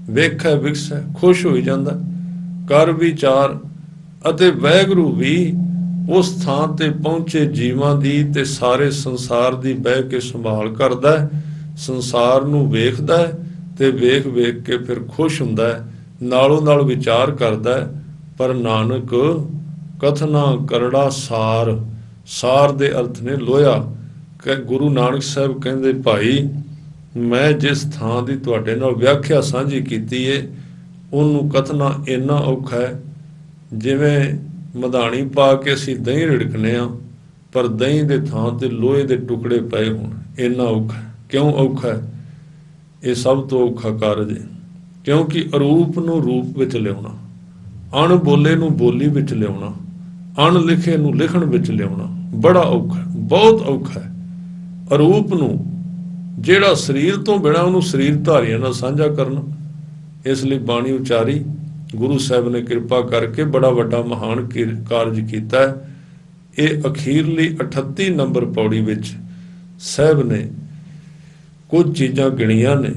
ਵੇਖੈ ਵਿਗਸੈ, ਖੁਸ਼ ਹੋਈ ਜਾਂਦਾ, ਕਰ ਵਿਚਾਰ, ਅਤੇ ਵਾਹਿਗੁਰੂ ਵੀ ਉਸ ਥਾਂ ਤੇ ਪਹੁੰਚੇ ਜੀਵਾਂ ਦੀ ਤੇ ਸਾਰੇ ਸੰਸਾਰ ਦੀ ਬਹਿ ਕੇ ਸੰਭਾਲ ਕਰਦਾ ਹੈ, ਸੰਸਾਰ ਨੂੰ ਵੇਖਦਾ ਹੈ ਤੇ ਵੇਖ ਵੇਖ ਕੇ ਫਿਰ ਖੁਸ਼ ਹੁੰਦਾ ਹੈ, ਨਾਲੋਂ ਨਾਲ ਵਿਚਾਰ ਕਰਦਾ ਹੈ। ਪਰ ਨਾਨਕ ਕਥਨਾ ਕਰੜਾ ਸਾਰ, ਸਾਰ ਦੇ ਅਰਥ ਨੇ ਲੋਹਾ। ਕਿ ਗੁਰੂ ਨਾਨਕ ਸਾਹਿਬ ਕਹਿੰਦੇ ਭਾਈ ਮੈਂ ਜਿਸ ਥਾਂ ਦੀ ਤੁਹਾਡੇ ਨਾਲ ਵਿਆਖਿਆ ਸਾਂਝੀ ਕੀਤੀ ਹੈ ਉਹਨੂੰ ਕਥਨਾ ਇੰਨਾ ਔਖਾ ਹੈ ਜਿਵੇਂ ਮਧਾਣੀ ਪਾ ਕੇ ਅਸੀਂ ਦਹੀਂ ਰਿੜਕਨੇ ਆ ਪਰ ਦਹੀਂ ਦੇ ਥਾਂ ਤੇ ਲੋਹੇ ਦੇ ਟੁਕੜੇ ਪਏ ਹੋਣ, ਇੰਨਾ ਔਖਾ। ਕਿਉਂ ਔਖਾ ਹੈ? ਇਹ ਸਭ ਤੋਂ ਔਖਾ ਕਾਰਜ ਹੈ, ਕਿਉਂਕਿ ਅਰੂਪ ਨੂੰ ਰੂਪ ਵਿੱਚ ਲਿਆਉਣਾ, ਅਣ ਬੋਲੇ ਨੂੰ ਬੋਲੀ ਵਿੱਚ ਲਿਆਉਣਾ, ਅਣ ਲਿਖੇ ਨੂੰ ਲਿਖਣ ਵਿੱਚ ਲਿਆਉਣਾ ਬੜਾ ਔਖਾ, ਬਹੁਤ ਔਖਾ ਹੈ। ਅਰੂਪ ਨੂੰ ਜਿਹੜਾ ਸਰੀਰ ਤੋਂ ਬਿਨਾਂ ਉਹਨੂੰ ਸਰੀਰ ਧਾਰੀਆਂ ਨਾਲ ਸਾਂਝਾ ਕਰਨਾ। ਇਸ ਲਈ ਬਾਣੀ ਉਚਾਰੀ, ਗੁਰੂ ਸਾਹਿਬ ਨੇ ਕਿਰਪਾ ਕਰਕੇ ਬੜਾ ਵੱਡਾ ਮਹਾਨ ਕਾਰਜ ਕੀਤਾ ਹੈ। ਇਹ ਅਖੀਰਲੀ 38 ਨੰਬਰ ਪੌੜੀ ਵਿੱਚ ਸਾਹਿਬ ਨੇ ਕੁਝ ਚੀਜ਼ਾਂ ਗਿਣੀਆਂ ਨੇ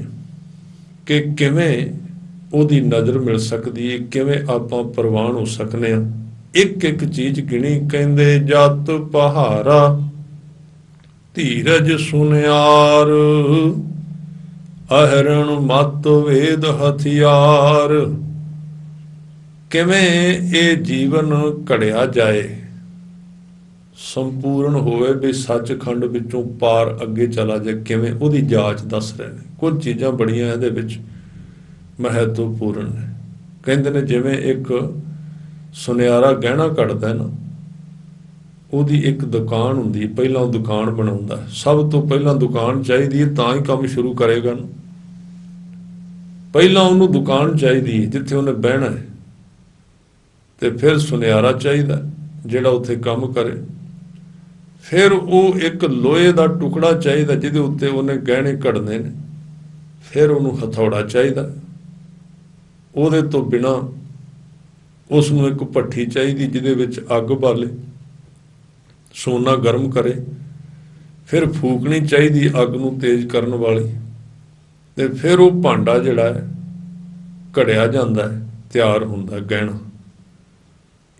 ਕਿ ਕਿਵੇਂ ਉਹਦੀ ਨਜ਼ਰ ਮਿਲ ਸਕਦੀ ਹੈ, ਕਿਵੇਂ ਆਪਾਂ ਪ੍ਰਵਾਨ ਹੋ ਸਕਨੇ ਆ। ਇੱਕ ਇੱਕ ਚੀਜ਼ ਗਿਣੀ, ਕਹਿੰਦੇ ਜਤ ਪਹਾਰਾ, ਧੀਰਜ ਸੁਨਿਆਰ, ਅਹਰਣ ਮਤ ਵੇਦ ਹਥਿਆਰ। ਕਿਵੇਂ ਇਹ ਜੀਵਨ ਘੜਿਆ ਜਾਏ, ਸੰਪੂਰਨ ਹੋਵੇ ਵੀ ਸੱਚਖੰਡ ਵਿੱਚੋਂ ਪਾਰ ਅੱਗੇ ਚਲਾ ਜਾਏ, ਕਿਵੇਂ ਉਹਦੀ ਜਾਂਚ ਦੱਸ ਰਹੇ ਨੇ। ਕੁਝ ਚੀਜ਼ਾਂ ਬੜੀਆਂ ਇਹਦੇ ਵਿੱਚ ਮਹੱਤਵਪੂਰਨ ਨੇ। ਕਹਿੰਦੇ ਨੇ ਜਿਵੇਂ ਇੱਕ ਸੁਨਿਆਰਾ ਗਹਿਣਾ ਕੱਢਦਾ ਨਾ, ਉਹਦੀ ਇੱਕ ਦੁਕਾਨ ਹੁੰਦੀ, ਪਹਿਲਾਂ ਉਹ ਦੁਕਾਨ ਬਣਾਉਂਦਾ। ਸਭ ਤੋਂ ਪਹਿਲਾਂ ਦੁਕਾਨ ਚਾਹੀਦੀ ਹੈ, ਤਾਂ ਹੀ ਕੰਮ ਸ਼ੁਰੂ ਕਰੇਗਾ ਨਾ। ਪਹਿਲਾਂ ਉਹਨੂੰ ਦੁਕਾਨ ਚਾਹੀਦੀ ਹੈ ਜਿੱਥੇ ਉਹਨੇ ਬਹਿਣਾ ਹੈ, ਤੇ ਫਿਰ ਸੁਨਿਆਰਾ ਚਾਹੀਦਾ ਜਿਹੜਾ ਉੱਥੇ ਕੰਮ ਕਰੇ। ਫਿਰ ਉਹ ਇੱਕ ਲੋਹੇ ਦਾ ਟੁਕੜਾ ਚਾਹੀਦਾ ਜਿਹਦੇ ਉੱਤੇ ਉਹਨੇ ਗਹਿਣੇ ਘੜਨੇ ਨੇ। ਫਿਰ ਉਹਨੂੰ ਹਥੌੜਾ ਚਾਹੀਦਾ। ਉਹਦੇ ਤੋਂ ਬਿਨਾਂ ਉਸ ਨੂੰ ਇੱਕ ਭੱਠੀ ਚਾਹੀਦੀ ਜਿਹਦੇ ਵਿੱਚ ਅੱਗ ਬਾਲੇ, ਸੋਨਾ ਗਰਮ ਕਰੇ। ਫਿਰ ਫੂਕਣੀ ਚਾਹੀਦੀ ਅੱਗ ਨੂੰ ਤੇਜ਼ ਕਰਨ ਵਾਲੀ, ਤੇ ਫਿਰ ਉਹ ਭਾਂਡਾ ਜਿਹੜਾ ਹੈ ਘੜਿਆ ਜਾਂਦਾ ਹੈ, ਤਿਆਰ ਹੁੰਦਾ ਗਹਿਣਾ।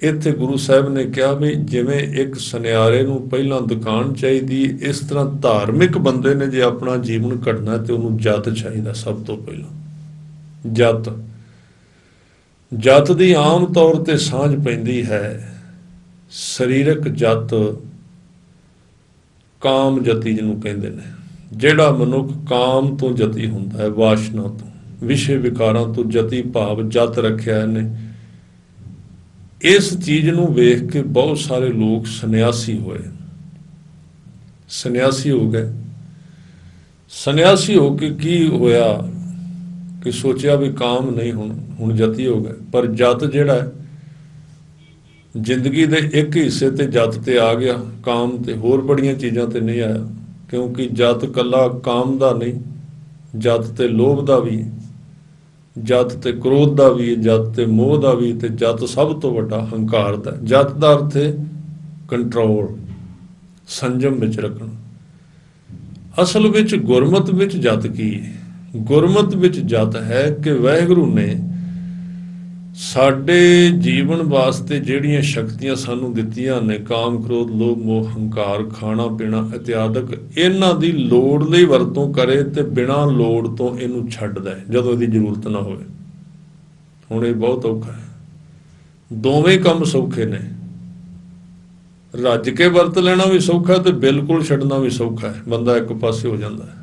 ਇੱਥੇ ਗੁਰੂ ਸਾਹਿਬ ਨੇ ਕਿਹਾ ਵੀ ਜਿਵੇਂ ਇੱਕ ਸੁਨਿਆਰੇ ਨੂੰ ਪਹਿਲਾਂ ਦੁਕਾਨ ਚਾਹੀਦੀ, ਇਸ ਤਰ੍ਹਾਂ ਧਾਰਮਿਕ ਬੰਦੇ ਨੇ ਜੇ ਆਪਣਾ ਜੀਵਨ ਘੜਨਾ ਤੇ ਉਹਨੂੰ ਜਤ ਚਾਹੀਦਾ। ਸਭ ਤੋਂ ਪਹਿਲਾਂ ਜਤ ਦੀ ਆਮ ਤੌਰ ਤੇ ਸਾਂਝ ਪੈਂਦੀ ਹੈ ਸਰੀਰਕ ਜਤ, ਕਾਮ ਜਤੀ ਜਿਹਨੂੰ ਕਹਿੰਦੇ ਨੇ। ਜਿਹੜਾ ਮਨੁੱਖ ਕਾਮ ਤੋਂ ਜਤੀ ਹੁੰਦਾ ਹੈ, ਵਾਸ਼ਨਾ ਤੋਂ, ਵਿਸ਼ੇ ਵਿਕਾਰਾਂ ਤੋਂ ਜਤੀ ਭਾਵ ਜਤ ਰੱਖਿਆ ਇਹਨੇ। ਇਸ ਚੀਜ਼ ਨੂੰ ਵੇਖ ਕੇ ਬਹੁਤ ਸਾਰੇ ਲੋਕ ਸੰਨਿਆਸੀ ਹੋਏ, ਸੰਨਿਆਸੀ ਹੋ ਗਏ। ਸੰਨਿਆਸੀ ਹੋ ਕੇ ਕੀ ਹੋਇਆ ਕਿ ਸੋਚਿਆ ਵੀ ਕਾਮ ਨਹੀਂ, ਹੁਣ ਜਤੀ ਹੋ ਗਏ। ਪਰ ਜਤ ਜਿਹੜਾ ਹੈ ਜ਼ਿੰਦਗੀ ਦੇ ਇੱਕ ਹਿੱਸੇ ਤੇ ਜਤ ਤੇ ਆ ਗਿਆ, ਕਾਮ ਤੇ ਹੋਰ ਬੜੀਆਂ ਚੀਜ਼ਾਂ ਤੇ ਨਹੀਂ ਆਇਆ। ਕਿਉਂਕਿ ਜਤ ਕੱਲਾ ਕਾਮ ਦਾ ਨਹੀਂ, ਜਤ ਤੇ ਲੋਭ ਦਾ ਵੀ, ਜਤ ਤੇ ਕ੍ਰੋਧ ਦਾ ਵੀ, ਜਤ ਤੇ ਮੋਹ ਦਾ ਵੀ, ਤੇ ਜਤ ਸਭ ਤੋਂ ਵੱਡਾ ਹੰਕਾਰ ਦਾ। ਜਤ ਦਾ ਅਰਥ ਹੈ ਕੰਟਰੋਲ, ਸੰਜਮ ਵਿੱਚ ਰੱਖਣਾ। ਅਸਲ ਵਿੱਚ ਗੁਰਮਤ ਵਿੱਚ ਜਤ ਕੀ ਹੈ? ਗੁਰਮਤ ਵਿੱਚ ਜਤ ਹੈ ਕਿ ਵਾਹਿਗੁਰੂ ਨੇ ਸਾਡੇ ਜੀਵਨ ਵਾਸਤੇ ਜਿਹੜੀਆਂ ਸ਼ਕਤੀਆਂ ਸਾਨੂੰ ਦਿੱਤੀਆਂ ਨੇ, ਕਾਮ ਕ੍ਰੋਧ ਲੋਭ ਮੋਹ ਹੰਕਾਰ, ਖਾਣਾ ਪੀਣਾ ਇਤਿਆਦਿਕ, ਇਹਨਾਂ ਦੀ ਲੋੜ ਲਈ ਵਰਤੋਂ ਕਰੇ ਤੇ ਬਿਨਾਂ ਲੋੜ ਤੋਂ ਇਹਨੂੰ ਛੱਡ ਦੇ ਜਦੋਂ ਇਹਦੀ ਜ਼ਰੂਰਤ ਨਾ ਹੋਵੇ। ਹੁਣ ਇਹ ਬਹੁਤ ਔਖਾ ਹੈ। ਦੋਵੇਂ ਕੰਮ ਸੌਖੇ ਨੇ, ਰੱਜ ਕੇ ਵਰਤ ਲੈਣਾ ਵੀ ਸੌਖਾ ਤੇ ਬਿਲਕੁਲ ਛੱਡਣਾ ਵੀ ਸੌਖਾ ਹੈ। ਬੰਦਾ ਇੱਕ ਪਾਸੇ ਹੋ ਜਾਂਦਾ ਹੈ,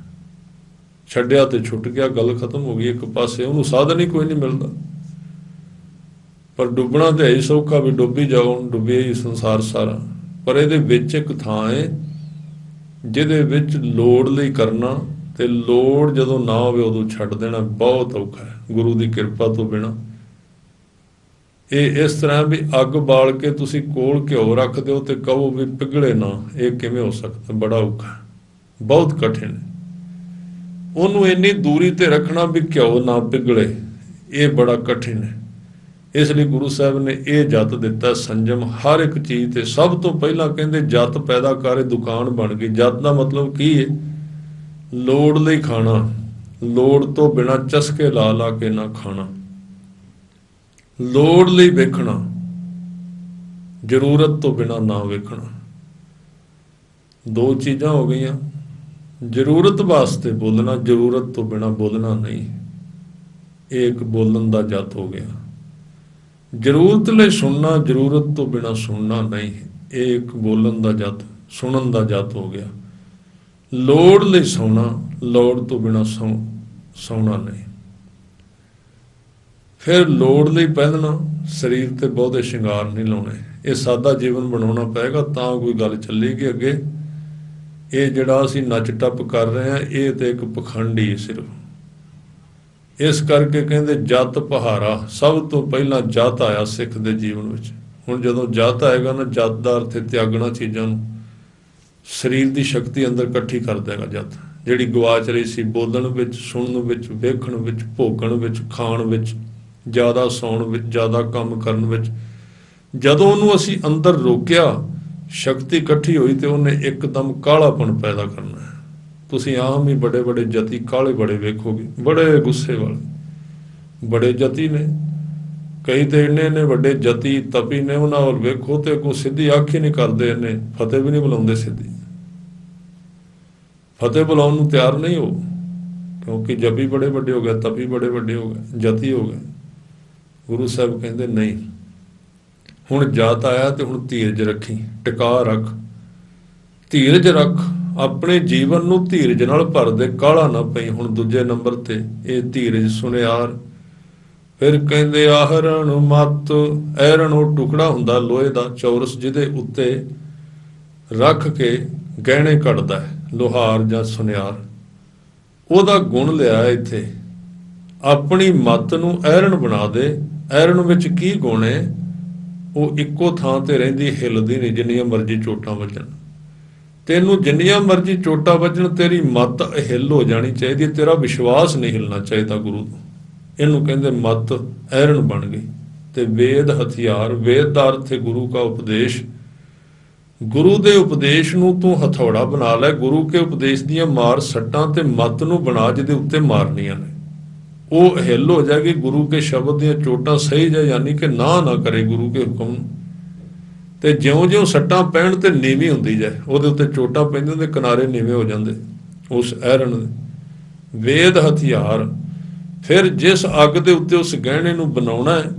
ਛੱਡਿਆ ਤੇ ਛੁੱਟ ਗਿਆ, ਗੱਲ ਖਤਮ ਹੋ ਗਈ ਇੱਕ ਪਾਸੇ, ਉਹਨੂੰ ਸਾਧਨ ਹੀ ਕੋਈ ਨਹੀਂ ਮਿਲਦਾ। ਪਰ ਡੁੱਬਣਾ ਤੇ ਹੈ ਹੀ ਸੌਖਾ, ਵੀ ਡੁੱਬੀ ਜਾਓ, ਡੁੱਬਿਆ ਹੀ ਸੰਸਾਰ ਸਾਰਾ। ਪਰ ਇਹਦੇ ਵਿੱਚ ਇੱਕ ਥਾਂ ਹੈ ਜਿਹਦੇ ਵਿੱਚ ਲੋੜ ਲਈ ਕਰਨਾ, ਤੇ ਲੋੜ ਜਦੋਂ ਨਾ ਹੋਵੇ ਉਦੋਂ ਛੱਡ ਦੇਣਾ ਬਹੁਤ ਔਖਾ ਹੈ ਗੁਰੂ ਦੀ ਕਿਰਪਾ ਤੋਂ ਬਿਨਾਂ। ਇਹ ਇਸ ਤਰ੍ਹਾਂ ਵੀ ਅੱਗ ਬਾਲ ਕੇ ਤੁਸੀਂ ਕੋਲ ਘਿਓ ਰੱਖ ਦਿਓ ਤੇ ਕਹੋ ਵੀ ਪਿਘਲੇ ਨਾ, ਇਹ ਕਿਵੇਂ ਹੋ ਸਕਦਾ? ਬੜਾ ਔਖਾ, ਬਹੁਤ ਕਠਿਨ। ਉਹਨੂੰ ਇੰਨੀ ਦੂਰੀ ਤੇ ਰੱਖਣਾ ਵੀ ਘਿਓ ਨਾ ਪਿਘਲੇ, ਇਹ ਬੜਾ ਕਠਿਨ ਹੈ। ਇਸ ਲਈ ਗੁਰੂ ਸਾਹਿਬ ਨੇ ਇਹ ਜਤ ਦਿੱਤਾ, ਸੰਜਮ ਹਰ ਇੱਕ ਚੀਜ਼ ਤੇ। ਸਭ ਤੋਂ ਪਹਿਲਾਂ ਕਹਿੰਦੇ ਜਤ ਪੈਦਾ ਕਰੇ ਦੁਕਾਨ ਬਣ ਗਈ। ਜਤ ਦਾ ਮਤਲਬ ਕੀ ਹੈ? ਲੋੜ ਲਈ ਖਾਣਾ, ਲੋੜ ਤੋਂ ਬਿਨਾਂ ਚਸਕੇ ਲਾ ਲਾ ਕੇ ਨਾ ਖਾਣਾ, ਲੋੜ ਲਈ ਵੇਖਣਾ, ਜ਼ਰੂਰਤ ਤੋਂ ਬਿਨਾਂ ਨਾ ਵੇਖਣਾ। ਦੋ ਚੀਜ਼ਾਂ ਹੋ ਗਈਆਂ। ਜ਼ਰੂਰਤ ਵਾਸਤੇ ਬੋਲਣਾ, ਜ਼ਰੂਰਤ ਤੋਂ ਬਿਨਾਂ ਬੋਲਣਾ ਨਹੀਂ, ਇਹ ਇੱਕ ਬੋਲਣ ਦਾ ਜਤ ਹੋ ਗਿਆ। ਜ਼ਰੂਰਤ ਲਈ ਸੁਣਨਾ, ਜ਼ਰੂਰਤ ਤੋਂ ਬਿਨਾਂ ਸੁਣਨਾ ਨਹੀਂ, ਇਹ ਇੱਕ ਬੋਲਣ ਦਾ ਜਤ, ਸੁਣਨ ਦਾ ਜਤ ਹੋ ਗਿਆ। ਲੋੜ ਲਈ ਸੌਣਾ, ਲੋੜ ਤੋਂ ਬਿਨਾਂ ਸੌਣਾ ਨਹੀਂ। ਫਿਰ ਲੋੜ ਲਈ ਪਹਿਨਣਾ, ਸਰੀਰ ਤੇ ਬਹੁਤੇ ਸ਼ਿੰਗਾਰ ਨਹੀਂ ਲਾਉਣੇ। ਇਹ ਸਾਦਾ ਜੀਵਨ ਬਣਾਉਣਾ ਪਏਗਾ ਤਾਂ ਕੋਈ ਗੱਲ ਚੱਲੇਗੀ ਅੱਗੇ। ਇਹ ਜਿਹੜਾ ਅਸੀਂ ਨੱਚ ਟੱਪ ਕਰ ਰਹੇ ਹਾਂ, ਇਹ ਤੇ ਇੱਕ ਪਖੰਡ ਹੀ ਸਿਰਫ। ਇਸ ਕਰਕੇ ਕਹਿੰਦੇ ਜਤ ਪਹਾਰਾ, ਸਭ ਤੋਂ ਪਹਿਲਾਂ ਜਤ ਆਇਆ ਸਿੱਖ ਦੇ ਜੀਵਨ ਵਿੱਚ। ਹੁਣ ਜਦੋਂ ਜਤ ਆਏਗਾ ਨਾ, ਜਤ ਦਾ ਅਰਥ ਹੈ ਤਿਆਗਣਾ ਚੀਜ਼ਾਂ ਨੂੰ। ਸਰੀਰ ਦੀ ਸ਼ਕਤੀ ਅੰਦਰ ਇਕੱਠੀ ਕਰ ਦੇਗਾ ਜਤ, ਜਿਹੜੀ ਗਵਾਚ ਰਹੀ ਸੀ ਬੋਲਣ ਵਿੱਚ, ਸੁਣਨ ਵਿੱਚ, ਵੇਖਣ ਵਿੱਚ, ਭੋਗਣ ਵਿੱਚ, ਖਾਣ ਵਿੱਚ, ਜ਼ਿਆਦਾ ਸੌਣ ਵਿੱਚ, ਜ਼ਿਆਦਾ ਕੰਮ ਕਰਨ ਵਿੱਚ। ਜਦੋਂ ਉਹਨੂੰ ਅਸੀਂ ਅੰਦਰ ਰੋਕਿਆ, ਸ਼ਕਤੀ ਇਕੱਠੀ ਹੋਈ ਤੇ ਉਹਨੇ ਇੱਕਦਮ ਕਾਲਾਪਣ ਪੈਦਾ ਕਰਨਾ ਹੈ। ਤੁਸੀਂ ਆਮ ਹੀ ਬੜੇ ਬੜੇ ਜਤੀ ਕਾਲੇ ਬੜੇ ਵੇਖੋਗੇ, ਬੜੇ ਗੁੱਸੇ ਵਾਲੇ, ਬੜੇ ਜਤੀ ਨੇ। ਕਈ ਤੇ ਇੰਨੇ ਨੇ ਵੱਡੇ ਜਤੀ ਤਪੀ ਨੇ, ਉਹਨਾਂ ਵੱਲ ਵੇਖੋ ਤੇ ਕੋਈ ਸਿੱਧੀ ਅੱਖ ਹੀ ਨਹੀਂ ਕਰਦੇ, ਇਹਨੇ ਫਤਿਹ ਵੀ ਨਹੀਂ ਬੁਲਾਉਂਦੇ ਸਿੱਧੀ। ਫਤਿਹ ਬੁਲਾਉਣ ਨੂੰ ਤਿਆਰ ਨਹੀਂ ਹੋ, ਕਿਉਂਕਿ ਜਪੀ ਬੜੇ ਵੱਡੇ ਹੋ ਗਏ, ਤਪੀ ਬੜੇ ਵੱਡੇ ਹੋ ਗਏ, ਜਤੀ ਹੋ ਗਏ। ਗੁਰੂ ਸਾਹਿਬ ਕਹਿੰਦੇ ਨਹੀਂ, ਹੁਣ ਜਤ ਆਇਆ ਤੇ ਹੁਣ ਧੀਰਜ ਰੱਖੀ, ਟਿਕਾ ਰੱਖ, ਧੀਰਜ ਰੱਖ। ਆਪਣੇ ਜੀਵਨ ਨੂੰ ਧੀਰਜ ਨਾਲ ਭਰ ਦੇ, ਕਾਹਲਾ ਨਾ ਪਈ। ਹੁਣ ਦੂਜੇ ਨੰਬਰ ਤੇ ਇਹ ਧੀਰਜ, ਸੁਨਿਆਰ, ਫਿਰ ਕਹਿੰਦੇ ਆਹਰਣ ਮੱਤ। ਐਰਣ ਉਹ ਟੁਕੜਾ ਹੁੰਦਾ ਲੋਹੇ ਦਾ ਚੌਰਸ, ਜਿਹਦੇ ਉੱਤੇ ਰੱਖ ਕੇ ਗਹਿਣੇ ਕੱਢਦਾ ਹੈ ਲੋਹਾਰ ਜਾਂ ਸੁਨਿਆਰ। ਉਹਦਾ ਗੁਣ ਲਿਆ ਇੱਥੇ, ਆਪਣੀ ਮੱਤ ਨੂੰ ਐਰਣ ਬਣਾ ਦੇ। ਐਰਣ ਵਿੱਚ ਕੀ ਗੁਣ ਹੈ? ਉਹ ਇੱਕੋ ਥਾਂ ਤੇ ਰਹਿੰਦੀ, ਹਿੱਲਦੀ ਨਹੀਂ ਜਿੰਨੀਆਂ ਮਰਜ਼ੀ ਚੋਟਾਂ ਵੱਜਣ। ਤੈਨੂੰ ਜਿੰਨੀਆਂ ਮਰਜ਼ੀ ਚੋਟਾਂ ਵੱਜਣ, ਤੇਰੀ ਮੱਤ ਹਿੱਲ ਹੋ ਜਾਣੀ ਚਾਹੀਦੀ, ਤੇਰਾ ਵਿਸ਼ਵਾਸ ਨਹੀਂ ਹਿੱਲਣਾ ਚਾਹੀਦਾ ਗੁਰੂ ਤੋਂ। ਇਹਨੂੰ ਕਹਿੰਦੇ ਮੱਤ ਐਰਣ ਬਣ ਗਈ। ਤੇ ਵੇਦ ਹਥਿਆਰ, ਵੇਦ ਦਾ ਅਰਥ ਹੈ ਗੁਰੂ ਕਾ ਉਪਦੇਸ਼। ਗੁਰੂ ਦੇ ਉਪਦੇਸ਼ ਨੂੰ ਤੂੰ ਹਥੌੜਾ ਬਣਾ ਲੈ। ਗੁਰੂ ਕੇ ਉਪਦੇਸ਼ ਦੀਆਂ ਮਾਰ ਸੱਟਾਂ ਤੇ ਮੱਤ ਨੂੰ ਬਣਾ ਜਿਹਦੇ ਉੱਤੇ ਮਾਰਨੀਆਂ ਨੇ। ਉਹ ਹਿੱਲ ਹੋ ਜਾਏਗੀ ਗੁਰੂ ਕੇ ਸ਼ਬਦ ਦੀਆਂ ਚੋਟਾਂ ਸਹੀ ਜਾ, ਯਾਨੀ ਕਿ ਨਾ ਕਰੇ ਗੁਰੂ ਕੇ ਹੁਕਮ ਨੂੰ। ਤੇ ਜਿਉਂ-ਜਿਉਂ ਸੱਟਾਂ ਪੈਣ ਤੇ ਨੀਵੀਂ ਹੁੰਦੀ ਜਾਏ, ਉਹਦੇ ਉੱਤੇ ਚੋਟਾਂ ਪੈਂਦੀਆਂ ਤੇ ਕਿਨਾਰੇ ਨੀਵੇਂ ਹੋ ਜਾਂਦੇ ਉਸ ਐਰਣ ਦੇ। ਵੇਦ ਹਥਿਆਰ। ਫਿਰ ਜਿਸ ਅੱਗ ਦੇ ਉੱਤੇ ਉਸ ਗਹਿਣੇ ਨੂੰ ਬਣਾਉਣਾ ਹੈ,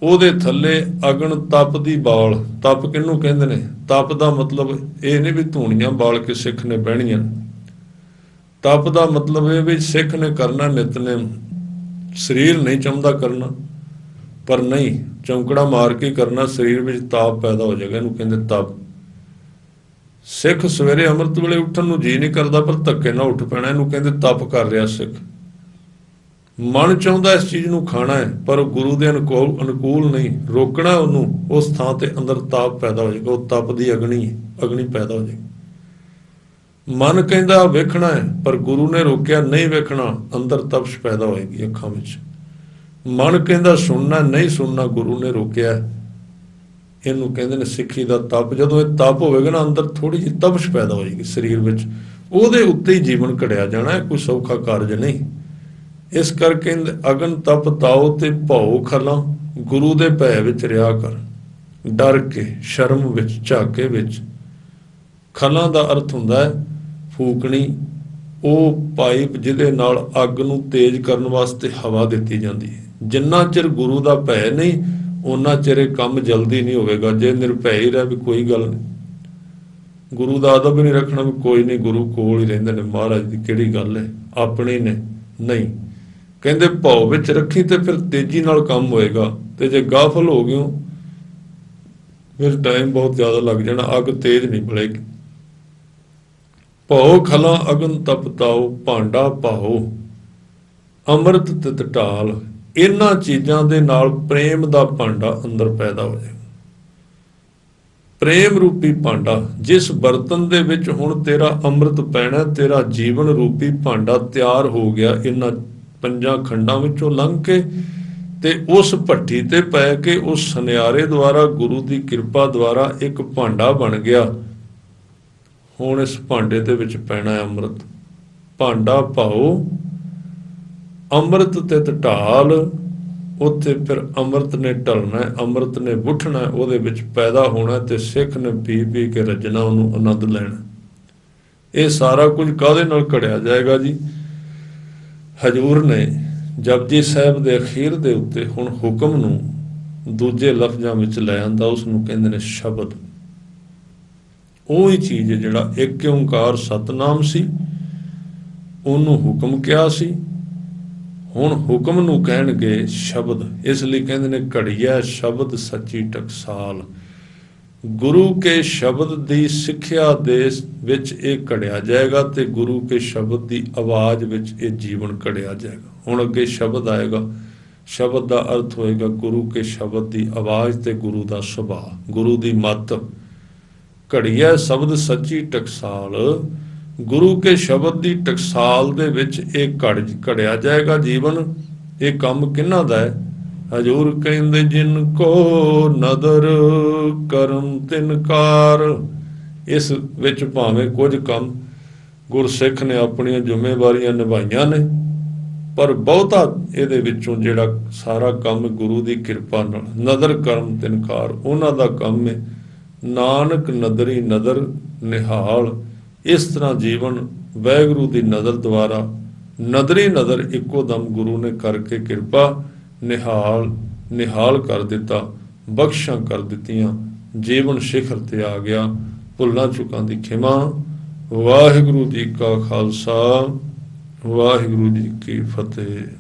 ਉਹਦੇ ਥੱਲੇ ਅਗਨ ਤਪ ਦੀ ਬਾਲ। ਤਪ ਕਿਹਨੂੰ ਕਹਿੰਦੇ ਨੇ? ਤਪ ਦਾ ਮਤਲਬ ਇਹ ਨਹੀਂ ਵੀ ਧੂਣੀਆਂ ਬਾਲ ਕੇ ਸਿੱਖ ਨੇ ਬਹਿਣੀਆਂ। ਤਪ ਦਾ ਮਤਲਬ ਇਹ ਵੀ ਸਿੱਖ ਨੇ ਕਰਨਾ ਨਿਤਨੇਮ, ਸਰੀਰ ਨਹੀਂ ਚਮਦਾ ਕਰਨਾ, ਪਰ ਨਹੀਂ ਚੌਂਕੜਾ ਮਾਰ ਕੇ ਕਰਨਾ, ਸਰੀਰ ਵਿੱਚ ਤਾਪ ਪੈਦਾ ਹੋ ਜਾਏਗਾ, ਇਹਨੂੰ ਕਹਿੰਦੇ ਤਪ। ਸਿੱਖ ਸਵੇਰੇ ਅੰਮ੍ਰਿਤ ਵੇਲੇ ਉੱਠਣ ਨੂੰ ਜੀ ਨਹੀਂ ਕਰਦਾ, ਪਰ ਧੱਕੇ ਨਾਲ ਉੱਠ ਪੈਣਾ, ਇਹਨੂੰ ਕਹਿੰਦੇ ਤਪ ਕਰ ਰਿਹਾ ਸਿੱਖ। ਮਨ ਚਾਹੁੰਦਾ ਇਸ ਚੀਜ਼ ਨੂੰ ਖਾਣਾ ਹੈ, ਪਰ ਗੁਰੂ ਦੇ ਅਨੁਕੂਲ ਨਹੀਂ, ਰੋਕਣਾ ਉਹਨੂੰ, ਉਸ ਥਾਂ ਤੇ ਅੰਦਰ ਤਾਪ ਪੈਦਾ ਹੋ ਜਾਏਗਾ। ਉਹ ਤਪ ਦੀ ਅਗਨੀ ਪੈਦਾ ਹੋ ਜਾਏਗੀ। ਮਨ ਕਹਿੰਦਾ ਵੇਖਣਾ ਹੈ, ਪਰ ਗੁਰੂ ਨੇ ਰੋਕਿਆ ਨਹੀਂ ਵੇਖਣਾ, ਅੰਦਰ ਤਪਸ਼ ਪੈਦਾ ਹੋਏਗੀ ਅੱਖਾਂ ਵਿੱਚ। ਮਨ ਕਹਿੰਦਾ ਸੁਣਨਾ ਨਹੀਂ ਸੁਣਨਾ, ਗੁਰੂ ਨੇ ਰੋਕਿਆ। ਇਹਨੂੰ ਕਹਿੰਦੇ ਨੇ ਸਿੱਖੀ ਦਾ ਤਪ। ਜਦੋਂ ਇਹ ਤਪ ਹੋਵੇਗਾ ਨਾ, ਅੰਦਰ ਥੋੜੀ ਜਿਹੀ ਤਪਸ਼ ਪੈਦਾ ਹੋਏਗੀ ਸਰੀਰ ਵਿੱਚ, ਉਹਦੇ ਉੱਤੇ ਹੀ ਜੀਵਨ ਘੜਿਆ ਜਾਣਾ ਹੈ, ਕੋਈ ਸੌਖਾ ਕਾਰਜ ਨਹੀਂ। ਇਸ ਕਰਕੇ ਅਗਨ ਤਪ ਤਾਓ ਤੇ ਭਉ ਖਲਾਂ, ਗੁਰੂ ਦੇ ਭੈ ਵਿੱਚ ਰਿਹਾ ਕਰ, ਡਰ ਕੇ, ਸ਼ਰਮ ਵਿੱਚ, ਝਾਕੇ ਵਿੱਚ। ਖਲਾਂ ਦਾ ਅਰਥ ਹੁੰਦਾ ਹੈ ਫੂਕਣੀ, ਉਹ ਪਾਈਪ ਜਿਹਦੇ ਨਾਲ ਅੱਗ ਨੂੰ ਤੇਜ਼ ਕਰਨ ਵਾਸਤੇ ਹਵਾ ਦਿੱਤੀ ਜਾਂਦੀ ਹੈ। ਜਿੰਨਾ ਚਿਰ ਗੁਰੂ ਦਾ ਭੈ ਨਹੀਂ, ਉਹਨਾਂ ਚਿਰ ਇਹ ਕੰਮ ਜਲਦੀ ਨਹੀਂ ਹੋਵੇਗਾ। ਜੇ ਨਿਰਭੈ ਹੀ ਰਹਿ ਵੀ ਕੋਈ ਗੱਲ ਨਹੀਂ, ਗੁਰੂ ਦਾ ਅਦਬ ਨਹੀਂ ਰੱਖਣਾ ਵੀ ਕੋਈ ਨਹੀਂ ਗੁਰੂ ਕੋਲ ਹੀ ਰਹਿੰਦੇ ਨੇ, ਮਹਾਰਾਜ ਦੀ ਕਿਹੜੀ ਗੱਲ ਹੈ, ਆਪਣੇ ਨੇ, ਨਹੀਂ। ਕਹਿੰਦੇ ਭਉ ਵਿੱਚ ਰੱਖੀ ਤੇ ਫਿਰ ਤੇਜ਼ੀ ਨਾਲ ਕੰਮ ਹੋਏਗਾ, ਤੇ ਜੇ ਗਾਫਲ ਹੋ ਗਿਓ ਫਿਰ ਟਾਈਮ ਬਹੁਤ ਜ਼ਿਆਦਾ ਲੱਗ ਜਾਣਾ, ਅੱਗ ਤੇਜ਼ ਨਹੀਂ ਬਲੇਗੀ। ਭਉ ਖਲਾਂ ਅਗਨ ਤਪ ਤਾਓ, ਭਾਂਡਾ ਭਾਓ ਅੰਮ੍ਰਿਤ ਤਿਤ ਢਾਲ। ਇਹਨਾਂ ਚੀਜ਼ਾਂ ਦੇ ਨਾਲ ਪ੍ਰੇਮ ਦਾ ਭਾਂਡਾ ਅੰਦਰ ਪੈਦਾ ਹੋ ਜਾਏਗਾ। ਪ੍ਰੇਮ ਰੂਪੀ ਭਾਂਡਾ, ਜਿਸ ਬਰਤਨ ਦੇ ਵਿੱਚ ਹੁਣ ਤੇਰਾ ਅੰਮ੍ਰਿਤ ਪੈਣਾ, ਤੇਰਾ ਜੀਵਨ ਰੂਪੀ ਭਾਂਡਾ ਤਿਆਰ ਹੋ ਗਿਆ ਇਹਨਾਂ ਪੰਜਾਂ ਖੰਡਾਂ ਵਿੱਚੋਂ ਲੰਘ ਕੇ, ਤੇ ਉਸ ਭੱਠੀ ਤੇ ਪੈ ਕੇ ਉਸ ਸੁਨਿਆਰੇ ਦੁਆਰਾ, ਗੁਰੂ ਦੀ ਕਿਰਪਾ ਦੁਆਰਾ ਇੱਕ ਭਾਂਡਾ ਬਣ ਗਿਆ। ਹੁਣ ਇਸ ਭਾਂਡੇ ਦੇ ਵਿੱਚ ਪੈਣਾ ਹੈ ਅੰਮ੍ਰਿਤ। ਭਾਂਡਾ ਭਾਓ ਅੰਮ੍ਰਿਤ ਤਿਤ ਢਾਲ। ਉੱਥੇ ਫਿਰ ਅੰਮ੍ਰਿਤ ਨੇ ਢਲਣਾ, ਅੰਮ੍ਰਿਤ ਨੇ ਉੱਠਣਾ, ਉਹਦੇ ਵਿੱਚ ਪੈਦਾ ਹੋਣਾ, ਤੇ ਸਿੱਖ ਨੇ ਪੀ ਪੀ ਕੇ ਰੱਜਣਾ, ਉਹਨੂੰ ਆਨੰਦ ਲੈਣਾ। ਇਹ ਸਾਰਾ ਕੁਝ ਕਾਹਦੇ ਨਾਲ ਘੜਿਆ ਜਾਏਗਾ ਜੀ? ਹਜ਼ੂਰ ਨੇ ਜਪਜੀ ਸਾਹਿਬ ਦੇ ਅਖੀਰ ਦੇ ਉੱਤੇ ਹੁਣ ਹੁਕਮ ਨੂੰ ਦੂਜੇ ਲਫ਼ਜ਼ਾਂ ਵਿੱਚ ਲੈ ਆਂਦਾ, ਉਸ ਨੂੰ ਕਹਿੰਦੇ ਨੇ ਸ਼ਬਦ। ਉਹੀ ਚੀਜ਼ ਜਿਹੜਾ ਇੱਕ ਓਂਕਾਰ ਸਤਨਾਮ ਸੀ, ਉਹਨੂੰ ਹੁਕਮ ਕਿਹਾ ਸੀ, ਹੁਣ ਹੁਕਮ ਨੂੰ ਕਹਿਣਗੇ ਸ਼ਬਦ। ਇਸ ਲਈ ਕਹਿੰਦੇ ਨੇ ਘੜੀਆ ਸ਼ਬਦ ਸੱਚੀ ਟਕਸਾਲ। ਗੁਰੂ ਕੇ ਸ਼ਬਦ ਦੀ ਸਿੱਖਿਆ ਦੇ ਵਿੱਚ ਇਹ ਘੜਿਆ ਜਾਏਗਾ, ਤੇ ਗੁਰੂ ਕੇ ਸ਼ਬਦ ਦੀ ਆਵਾਜ਼ ਵਿੱਚ ਇਹ ਜੀਵਨ ਘੜਿਆ ਜਾਏਗਾ। ਹੁਣ ਅੱਗੇ ਸ਼ਬਦ ਆਏਗਾ। ਸ਼ਬਦ ਦਾ ਅਰਥ ਹੋਏਗਾ ਗੁਰੂ ਕੇ ਸ਼ਬਦ ਦੀ ਆਵਾਜ਼ ਤੇ ਗੁਰੂ ਦਾ ਸੁਭਾਅ, ਗੁਰੂ ਦੀ ਮੱਤ। ਘੜੀਆ ਸ਼ਬਦ ਸੱਚੀ ਟਕਸਾਲ, ਗੁਰੂ ਕੇ ਸ਼ਬਦ ਦੀ ਟਕਸਾਲ ਦੇ ਵਿੱਚ ਇਹ ਘੜਿਆ ਜਾਏਗਾ ਜੀਵਨ। ਇਹ ਕੰਮ ਕਿਹਨਾਂ ਦਾ ਹੈ? ਹਜ਼ੂਰ ਕਹਿੰਦੇ ਜਿਨ ਕੋ ਨਦਰ ਕਰਮ ਤਿਨਕਾਰ। ਇਸ ਵਿੱਚ ਭਾਵੇਂ ਕੁਝ ਕੰਮ ਗੁਰਸਿੱਖ ਨੇ ਆਪਣੀਆਂ ਜ਼ਿੰਮੇਵਾਰੀਆਂ ਨਿਭਾਈਆਂ ਨੇ, ਪਰ ਬਹੁਤਾ ਇਹਦੇ ਵਿੱਚੋਂ ਜਿਹੜਾ ਸਾਰਾ ਕੰਮ ਗੁਰੂ ਦੀ ਕਿਰਪਾ ਨਾਲ, ਨਦਰ ਕਰਮ ਤਿਨਕਾਰ, ਉਹਨਾਂ ਦਾ ਕੰਮ ਹੈ। ਨਾਨਕ ਨਦਰੀ ਨਦਰ ਨਿਹਾਲ। ਇਸ ਤਰ੍ਹਾਂ ਜੀਵਨ ਵਾਹਿਗੁਰੂ ਦੀ ਨਜ਼ਰ ਦੁਆਰਾ, ਨਦਰੀ ਨਜ਼ਰ ਇੱਕੋ ਦਮ ਗੁਰੂ ਨੇ ਕਰਕੇ ਕਿਰਪਾ ਨਿਹਾਲ ਕਰ ਦਿੱਤਾ, ਬਖਸ਼ਾਂ ਕਰ ਦਿੱਤੀਆਂ, ਜੀਵਨ ਸਿਖਰ ਤੇ ਆ ਗਿਆ। ਭੁੱਲਾਂ ਚੁੱਕਾਂ ਦੀ ਖਿਮਾ। ਵਾਹਿਗੁਰੂ ਜੀ ਕਾ ਖਾਲਸਾ, ਵਾਹਿਗੁਰੂ ਜੀ ਕੀ ਫਤਿਹ।